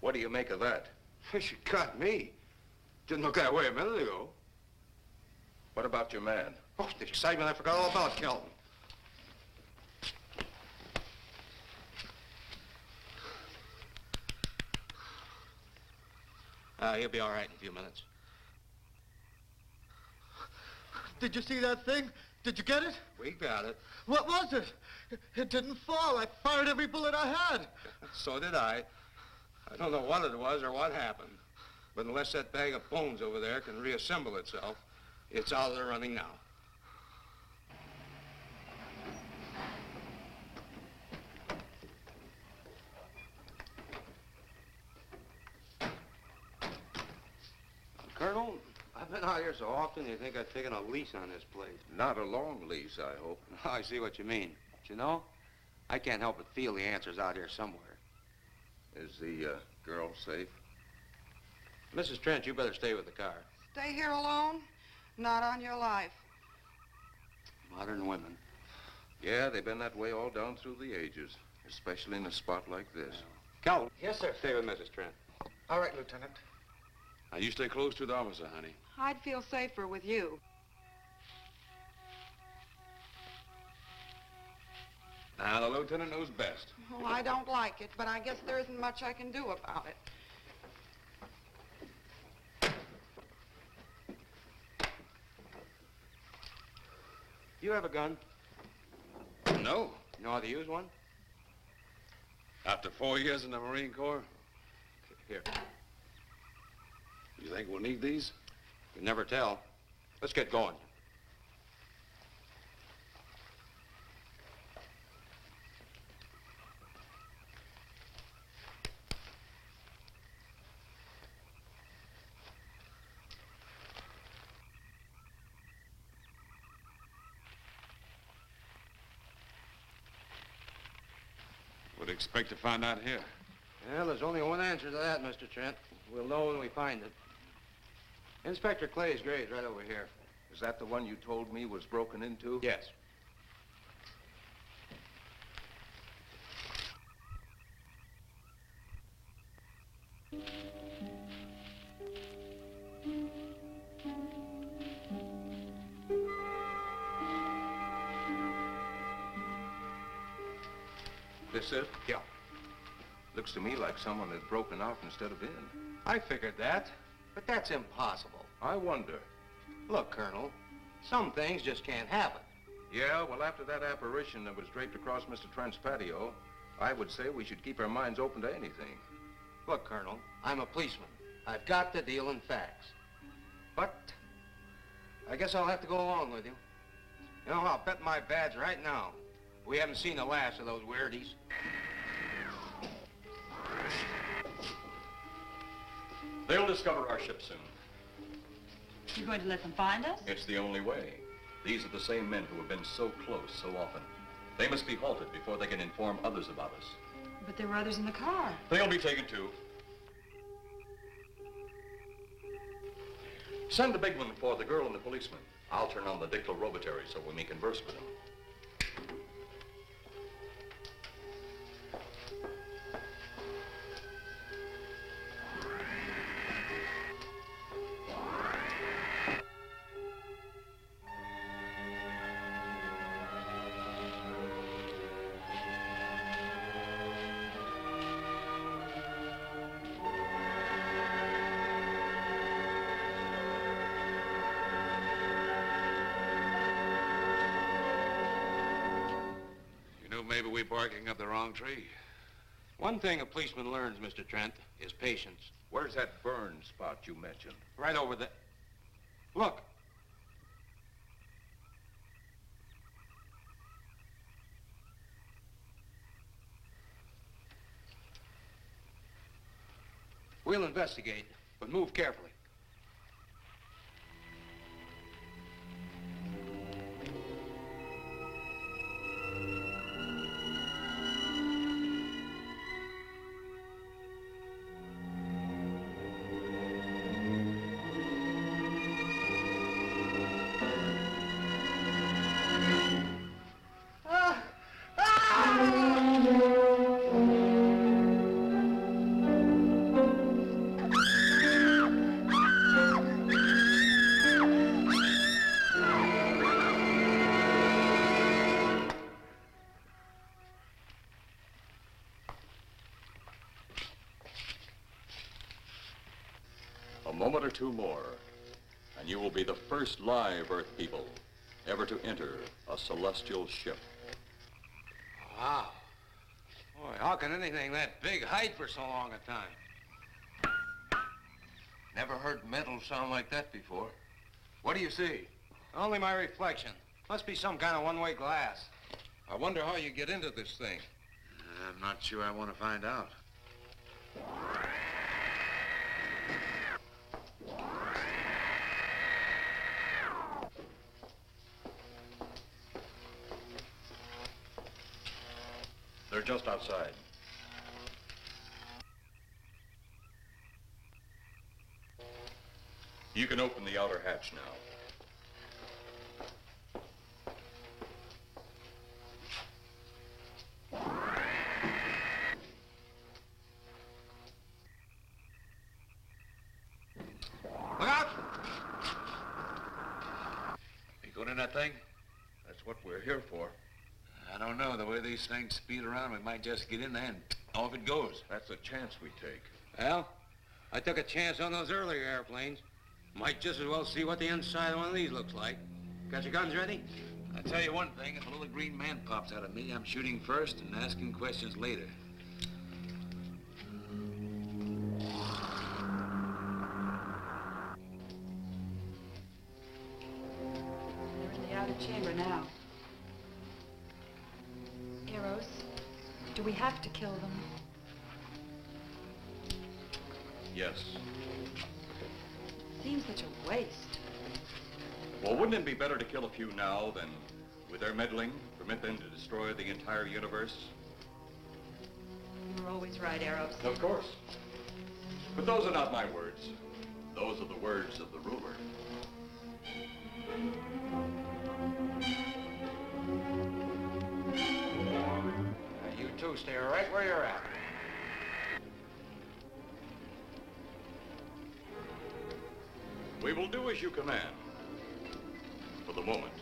What do you make of that? You got me. Didn't look that way a minute ago. What about your man? Oh, the excitement, I forgot all about Kelton. He'll be all right in a few minutes. Did you see that thing? Did you get it? We got it. What was it? It didn't fall. I fired every bullet I had. So did I. I don't know what it was or what happened. But unless that bag of bones over there can reassemble itself, it's out of the running now. Colonel, I've been out here so often, you think I've taken a lease on this place. Not a long lease, I hope. I see what you mean. But you know, I can't help but feel the answer's out here somewhere. Is the girl safe? Mrs. Trent, you better stay with the car. Stay here alone? Not on your life. Modern women. Yeah, they've been that way all down through the ages, especially in a spot like this. Calvin. Yes, sir. Stay with Mrs. Trent. All right, Lieutenant. Now, you stay close to the officer, honey. I'd feel safer with you. The lieutenant knows best. Oh, I don't like it, but I guess there isn't much I can do about it. You have a gun? No. You know how to use one? After 4 years in the Marine Corps? Here. You think we'll need these? You can never tell. Let's get going. Would expect to find out here. Well, there's only one answer to that, Mr. Trent. We'll know when we find it. Inspector Clay's grave's right over here. Is that the one you told me was broken into? Yes. This it? Yeah. Looks to me like someone had broken out instead of in. I figured that, but that's impossible. I wonder. Look, Colonel, some things just can't happen. Yeah, well, after that apparition that was draped across Mr. Trent's patio, I would say we should keep our minds open to anything. Look, Colonel, I'm a policeman. I've got to deal in facts. But I guess I'll have to go along with you. You know, I'll bet my badge right now we haven't seen the last of those weirdies. They'll discover our ship soon. You're going to let them find us? It's the only way. These are the same men who have been so close so often. They must be halted before they can inform others about us. But there were others in the car. They'll be taken too. Send the big one for the girl and the policeman. I'll turn on the dictorobatary so we may converse with them. Maybe we're barking up the wrong tree. One thing a policeman learns, Mr. Trent, is patience. Where's that burn spot you mentioned? Right over there. Look. We'll investigate, but move carefully. A moment or two more, and you will be the first live Earth people ever to enter a celestial ship. Wow. Boy, how can anything that big hide for so long a time? Never heard metal sound like that before. What do you see? Only my reflection. Must be some kind of one-way glass. I wonder how you get into this thing. I'm not sure I want to find out. They're just outside. You can open the outer hatch now. Look out! You going in that thing? That's what we're here for. I don't know. The way these things speed around, we might just get in there and off it goes. That's a chance we take. Well, I took a chance on those earlier airplanes. Might just as well see what the inside of one of these looks like. Got your guns ready? I'll tell you one thing. If a little green man pops out of me, I'm shooting first and asking questions later. They're in the outer chamber now. Eros, do we have to kill them? Yes. Seems such a waste. Well, wouldn't it be better to kill a few now than, with their meddling, permit them to destroy the entire universe? You're always right, Eros. Of course. But those are not my words. Those are the words of the ruler. You two stay right where you're at. We will do as you command. For the moment.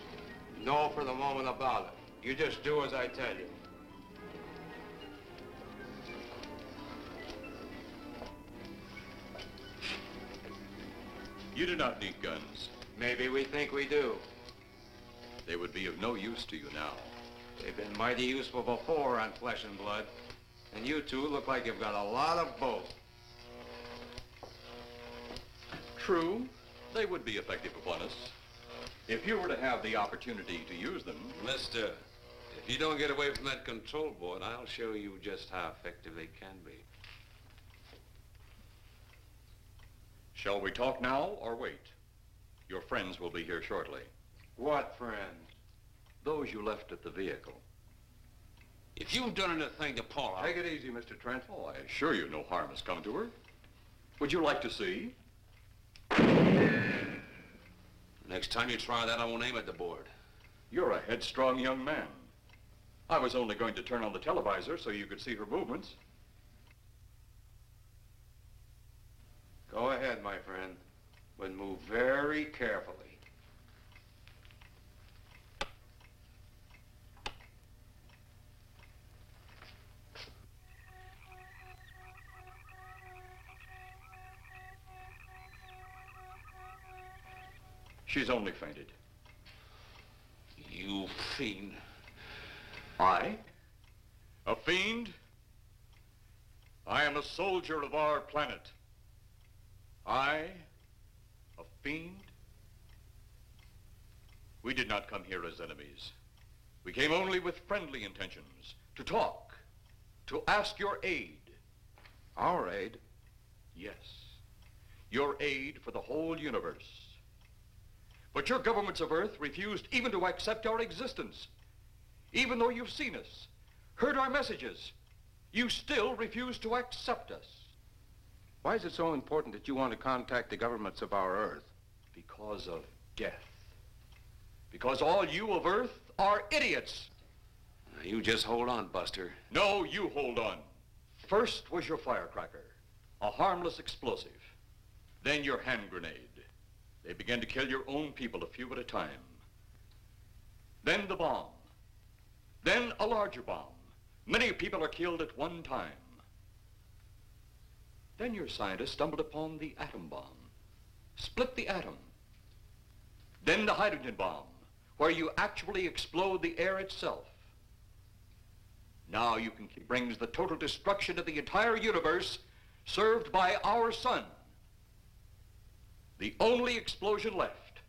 No for the moment about it. You just do as I tell you. You do not need guns. Maybe we think we do. They would be of no use to you now. They've been mighty useful before on flesh and blood. And you two look like you've got a lot of both. True, they would be effective upon us. If you were to have the opportunity to use them... Mister, if you don't get away from that control board, I'll show you just how effective they can be. Shall we talk now or wait? Your friends will be here shortly. What friends? Those you left at the vehicle. If you've done anything to Paula... Take it easy, Mr. Trent. Oh, I assure you no harm has come to her. Would you like to see? Next time you try that, I won't aim at the board. You're a headstrong young man. I was only going to turn on the televisor so you could see her movements. Go ahead, my friend, but move very carefully. She's only fainted. You fiend. I? A fiend? I am a soldier of our planet. I? A fiend? We did not come here as enemies. We came only with friendly intentions, to talk, to ask your aid. Our aid? Yes, your aid for the whole universe. But your governments of Earth refused even to accept our existence. Even though you've seen us, heard our messages, you still refuse to accept us. Why is it so important that you want to contact the governments of our Earth? Because of death. Because all you of Earth are idiots. Now, you just hold on, Buster. No, you hold on. First was your firecracker, a harmless explosive. Then your hand grenade. They began to kill your own people a few at a time. Then the bomb. Then a larger bomb. Many people are killed at one time. Then your scientists stumbled upon the atom bomb. Split the atom. Then the hydrogen bomb, where you actually explode the air itself. Now you can brings the total destruction of the entire universe served by our sun. The only explosion left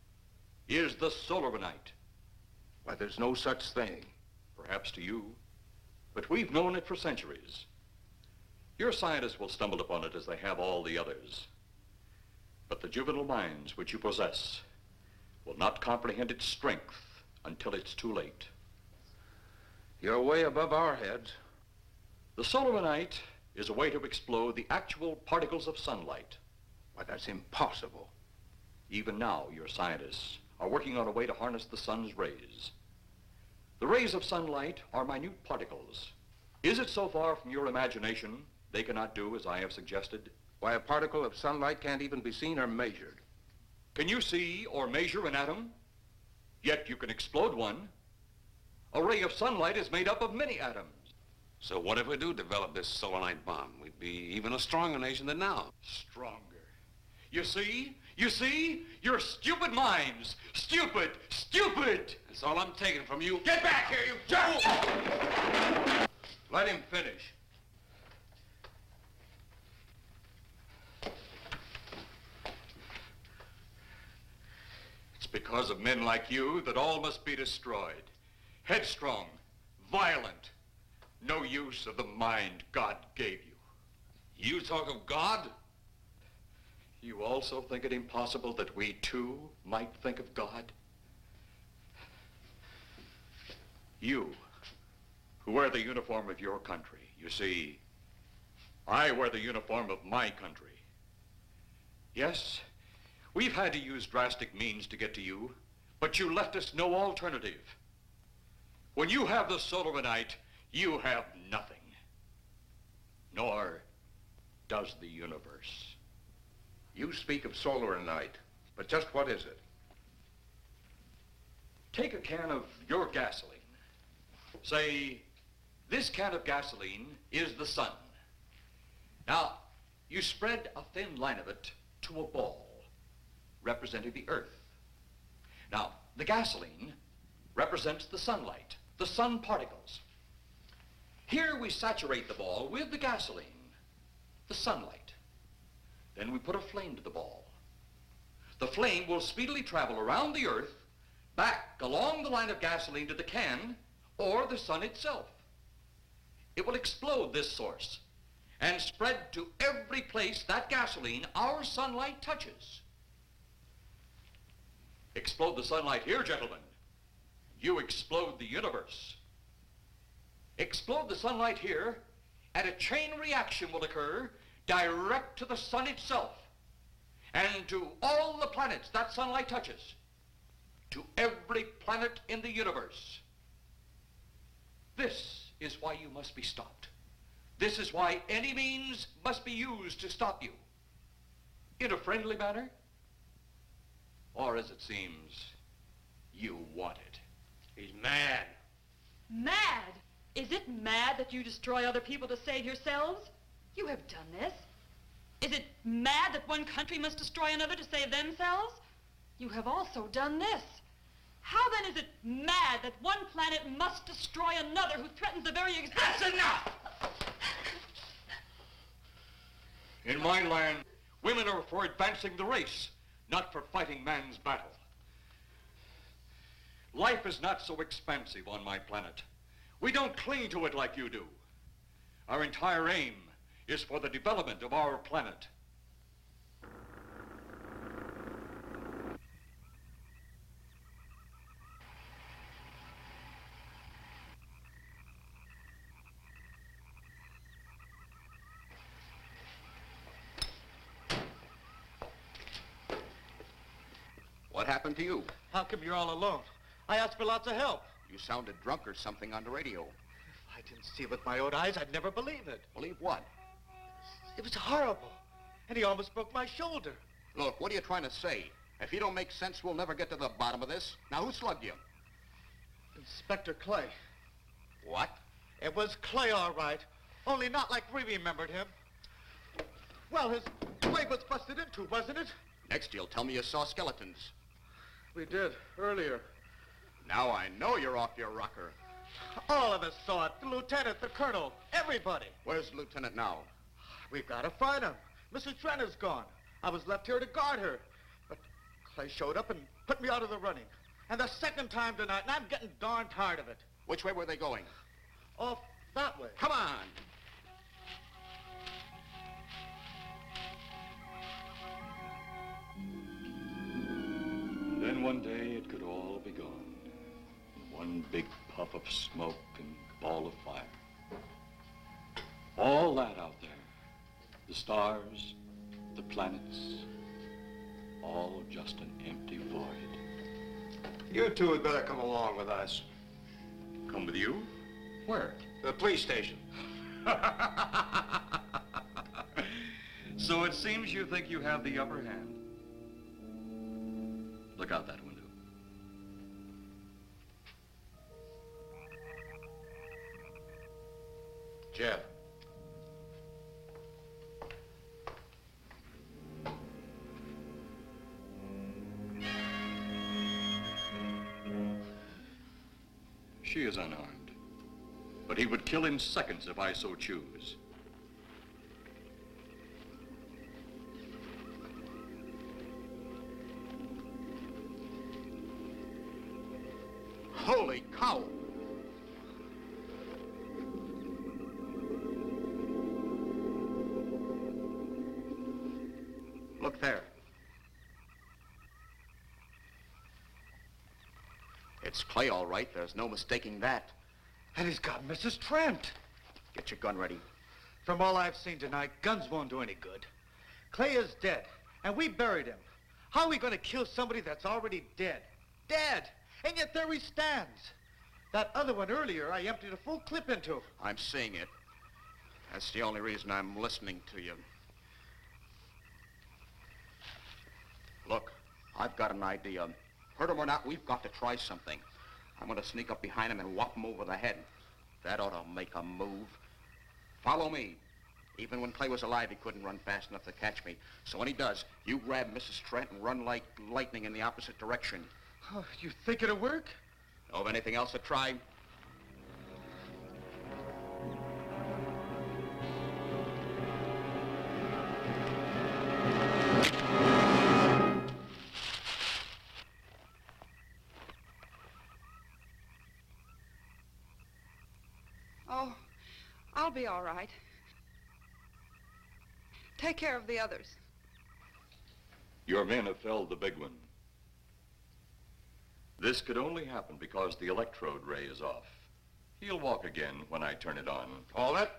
is the solar night. Why, there's no such thing. Perhaps to you, but we've known it for centuries. Your scientists will stumble upon it as they have all the others. But the juvenile minds which you possess will not comprehend its strength until it's too late. You're way above our heads. The solar night is a way to explode the actual particles of sunlight. Why, that's impossible. Even now, your scientists are working on a way to harness the sun's rays. The rays of sunlight are minute particles. Is it so far from your imagination they cannot do as I have suggested? Why, a particle of sunlight can't even be seen or measured. Can you see or measure an atom? Yet you can explode one. A ray of sunlight is made up of many atoms. So what if we do develop this solar-night bomb? We'd be even a stronger nation than now. Stronger. You see? You see? Your stupid minds. Stupid! Stupid! That's all I'm taking from you. Get back here, you fool! Let him finish. It's because of men like you that all must be destroyed. Headstrong, violent, no use of the mind God gave you. You talk of God? You also think it impossible that we too might think of God? You, who wear the uniform of your country, you see, I wear the uniform of my country. Yes, we've had to use drastic means to get to you, but you left us no alternative. When you have the solar night, you have nothing. Nor does the universe. You speak of solar night, but just what is it? Take a can of your gasoline. Say, this can of gasoline is the sun. Now, you spread a thin line of it to a ball, representing the earth. Now, the gasoline represents the sunlight, the sun particles. Here we saturate the ball with the gasoline, the sunlight. Then we put a flame to the ball. The flame will speedily travel around the earth, back along the line of gasoline to the can, or the sun itself. It will explode this source and spread to every place that gasoline, our sunlight, touches. Explode the sunlight here, gentlemen. You explode the universe. Explode the sunlight here, and a chain reaction will occur direct to the sun itself and to all the planets that sunlight touches, to every planet in the universe. This is why you must be stopped. This is why any means must be used to stop you. In a friendly manner, or as it seems, you want it. He's mad. Mad? Is it mad that you destroy other people to save yourselves? You have done this. Is it mad that one country must destroy another to save themselves? You have also done this. How then is it mad that one planet must destroy another who threatens the very existence? That's enough! In my land, women are for advancing the race, not for fighting man's battle. Life is not so expansive on my planet. We don't cling to it like you do. Our entire aim is for the development of our planet. What happened to you? How come you're all alone? I asked for lots of help. You sounded drunk or something on the radio. If I didn't see it with my own eyes, I'd never believe it. Believe what? It was horrible. And he almost broke my shoulder. Look, what are you trying to say? If you don't make sense, we'll never get to the bottom of this. Now, who slugged you? Inspector Clay. What? It was Clay, all right. Only not like we remembered him. Well, his leg was busted into, wasn't it? Next, you'll tell me you saw skeletons. We did, earlier. Now I know you're off your rocker. All of us saw it. The lieutenant, the colonel, everybody. Where's the lieutenant now? We've got to find him. Mrs. Trent is gone. I was left here to guard her. But Clay showed up and put me out of the running. And the second time tonight, and I'm getting darn tired of it. Which way were they going? Off that way. Come on. Then one day it could all be gone. One big puff of smoke and ball of fire. All that out there, the stars, the planets, all just an empty void. You two had better come along with us. Come with you? Where? The police station. So it seems you think you have the upper hand. Look out that window. Jeff. She is unarmed, but he would kill in seconds if I so choose. Holy cow! Look there. It's Clay, all right. There's no mistaking that. And he's got Mrs. Trent. Get your gun ready. From all I've seen tonight, guns won't do any good. Clay is dead, and we buried him. How are we going to kill somebody that's already dead? Dead! And yet there he stands. That other one earlier, I emptied a full clip into. I'm seeing it. That's the only reason I'm listening to you. Look, I've got an idea. Hurt him or not, we've got to try something. I'm going to sneak up behind him and whop him over the head. That ought to make a move. Follow me. Even when Clay was alive, he couldn't run fast enough to catch me. So when he does, you grab Mrs. Trent and run like lightning in the opposite direction. Oh, you think it'll work? Know of anything else to try? Oh, I'll be all right. Take care of the others. Your men have felled the big one. This could only happen because the electrode ray is off. He'll walk again when I turn it on. Hold it.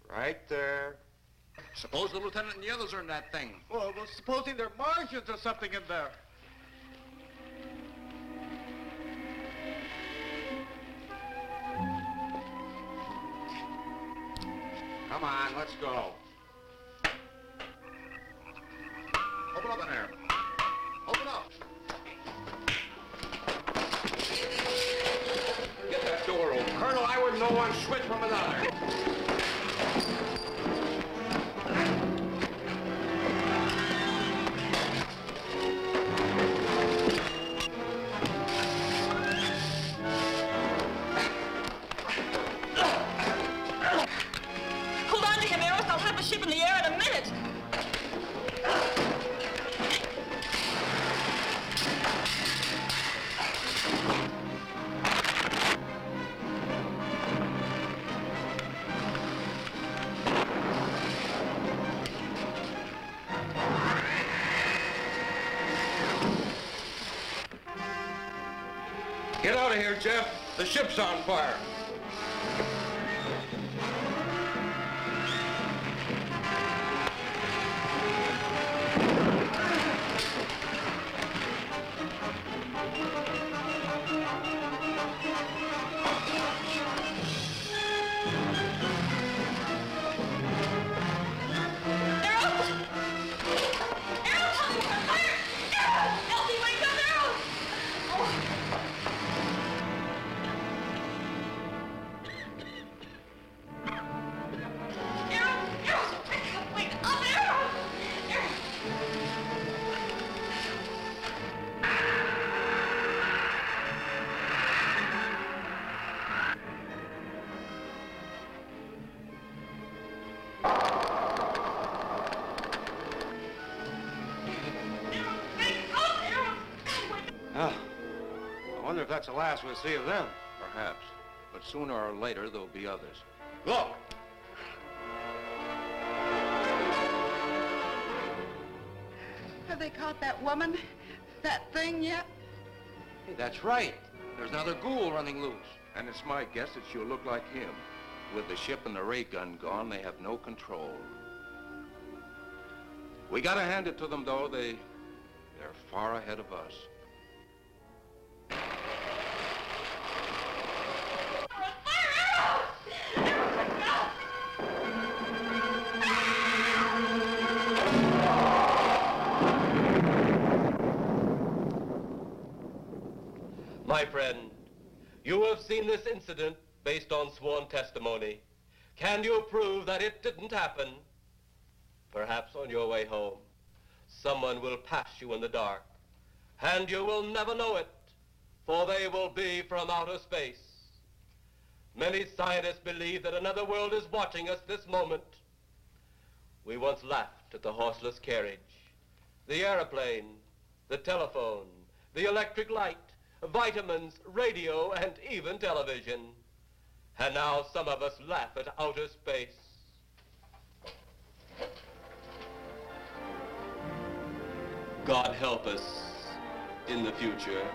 Right there. Suppose the lieutenant and the others are in that thing. Well, supposing there are Martians or something in there. Come on, let's go. Open up in there. Open up. Get that door open. Colonel, I wouldn't know one switch from another. Hold on to him, Eros. I'll have the ship in the air in a minute. Get out of here, Jeff. The ship's on fire. Oh, I wonder if that's the last we'll see of them. Perhaps. But sooner or later, there'll be others. Look! Have they caught that woman? That thing yet? Hey, that's right. There's another ghoul running loose. And it's my guess that she'll look like him. With the ship and the ray gun gone, they have no control. We gotta hand it to them, though. They're far ahead of us. My friend, you have seen this incident based on sworn testimony. Can you prove that it didn't happen? Perhaps on your way home, someone will pass you in the dark, and you will never know it, for they will be from outer space. Many scientists believe that another world is watching us this moment. We once laughed at the horseless carriage, the airplane, the telephone, the electric light, vitamins, radio, and even television. And now some of us laugh at outer space. God help us in the future.